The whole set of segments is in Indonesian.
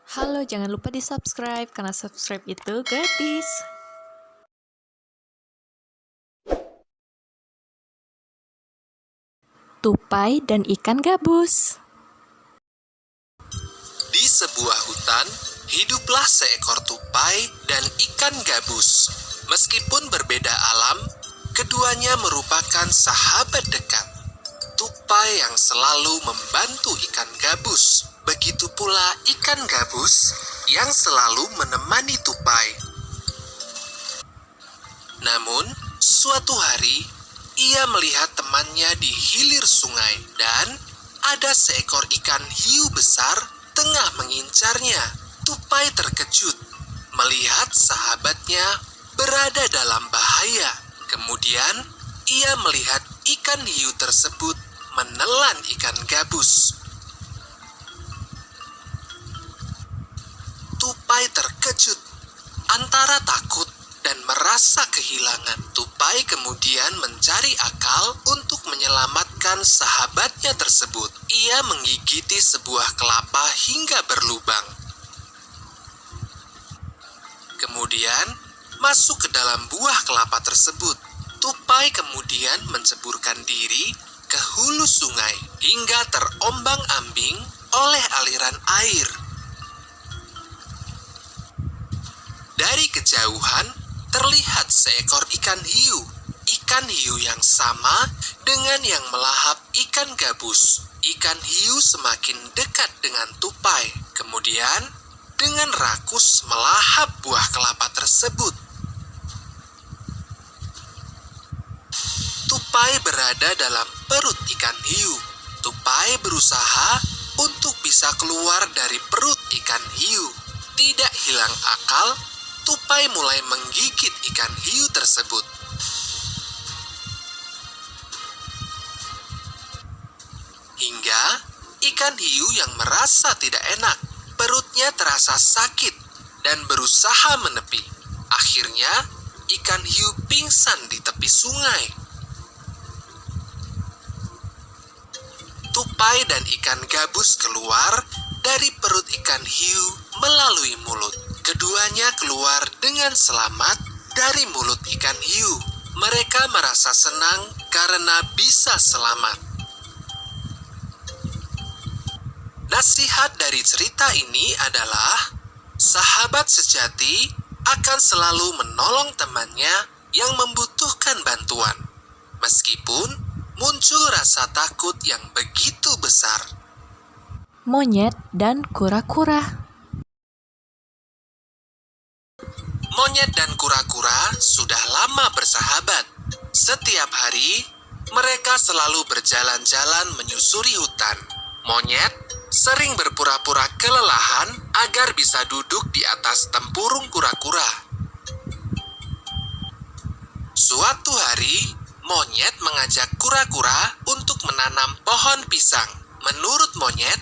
Halo, jangan lupa di-subscribe, karena subscribe itu gratis. Tupai dan ikan gabus. Di sebuah hutan, hiduplah seekor tupai dan ikan gabus. Meskipun berbeda alam, keduanya merupakan sahabat dekat. Tupai yang selalu membantu ikan gabus, begitu pula ikan gabus yang selalu menemani tupai. Namun, suatu hari, ia melihat temannya di hilir sungai dan ada seekor ikan hiu besar tengah mengincarnya. Tupai terkejut melihat sahabatnya berada dalam bahaya. Kemudian, ia melihat ikan hiu tersebut menelan ikan gabus. Tupai terkejut antara takut dan merasa kehilangan. Tupai kemudian mencari akal untuk menyelamatkan sahabatnya tersebut. Ia menggigiti sebuah kelapa hingga berlubang. Kemudian masuk ke dalam buah kelapa tersebut. Tupai kemudian menceburkan diri ke hulu sungai hingga terombang-ambing oleh aliran air. Dari kejauhan terlihat seekor ikan hiu. Ikan hiu yang sama dengan yang melahap ikan gabus. Ikan hiu semakin dekat dengan tupai. Kemudian dengan rakus melahap buah kelapa tersebut. Tupai berada dalam perut ikan hiu. Tupai berusaha untuk bisa keluar dari perut ikan hiu. Tidak hilang akal, tupai mulai menggigit ikan hiu tersebut. Hingga ikan hiu yang merasa tidak enak, perutnya terasa sakit dan berusaha menepi. Akhirnya, ikan hiu pingsan di tepi sungai. Tupai dan ikan gabus keluar dari perut ikan hiu melalui mulut. Keduanya keluar dengan selamat dari mulut ikan hiu. Mereka merasa senang karena bisa selamat. Nasihat dari cerita ini adalah, sahabat sejati akan selalu menolong temannya yang membutuhkan bantuan, meskipun muncul rasa takut yang begitu besar. Monyet dan kura-kura. Monyet dan kura-kura sudah lama bersahabat. Setiap hari, mereka selalu berjalan-jalan menyusuri hutan. Monyet sering berpura-pura kelelahan agar bisa duduk di atas tempurung kura-kura. Suatu hari, monyet mengajak kura-kura untuk menanam pohon pisang. Menurut monyet,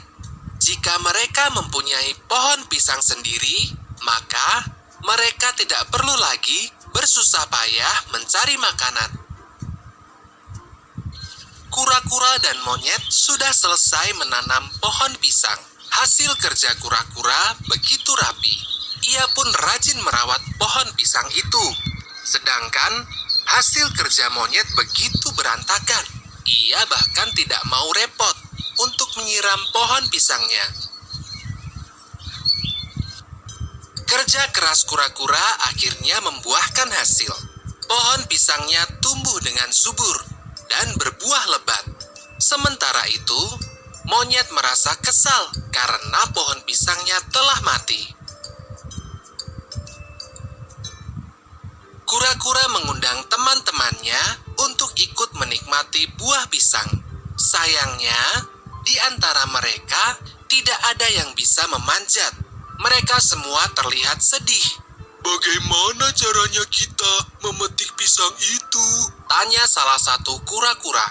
jika mereka mempunyai pohon pisang sendiri, maka mereka tidak perlu lagi bersusah payah mencari makanan. Kura-kura dan monyet sudah selesai menanam pohon pisang. Hasil kerja kura-kura begitu rapi. Ia pun rajin merawat pohon pisang itu. Sedangkan hasil kerja monyet begitu berantakan. Ia bahkan tidak mau repot untuk menyiram pohon pisangnya. Kerja keras kura-kura akhirnya membuahkan hasil. Pohon pisangnya tumbuh dengan subur dan berbuah lebat. Sementara itu, monyet merasa kesal karena pohon pisangnya telah mati. Kura-kura mengundang teman-temannya untuk ikut menikmati buah pisang. Sayangnya, di antara mereka tidak ada yang bisa memanjat. Mereka semua terlihat sedih. "Bagaimana caranya kita memetik pisang itu?" tanya salah satu kura-kura.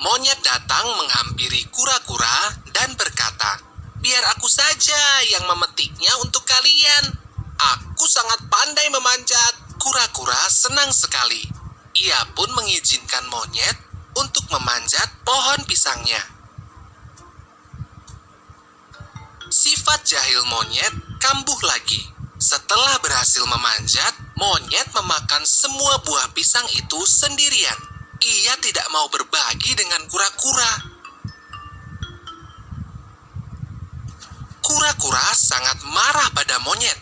Monyet datang menghampiri kura-kura dan berkata, "Biar aku saja yang memetiknya untuk kalian. Aku sangat pandai memanjat." Kura-kura senang sekali. Ia pun mengizinkan monyet untuk memanjat pohon pisangnya. Sifat jahil monyet kambuh lagi. Setelah berhasil memanjat, monyet memakan semua buah pisang itu sendirian. Ia tidak mau berbagi dengan kura-kura. Kura-kura sangat marah pada monyet.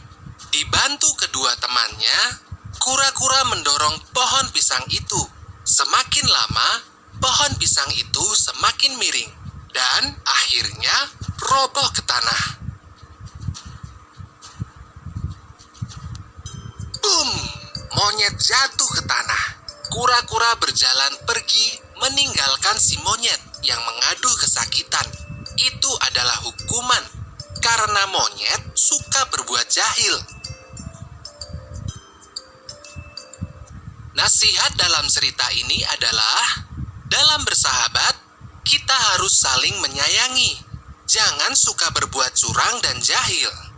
Dibantu kedua temannya, kura-kura mendorong pohon pisang itu. Semakin lama, pohon pisang itu semakin miring dan akhirnya roboh ke tanah. Boom! Monyet jatuh ke tanah. Kura-kura berjalan pergi meninggalkan si monyet yang mengadu kesakitan. Itu adalah hukuman karena monyet suka berbuat jahil. Nasihat dalam cerita ini adalah, dalam bersahabat, kita harus saling menyayangi. Jangan suka berbuat curang dan jahil.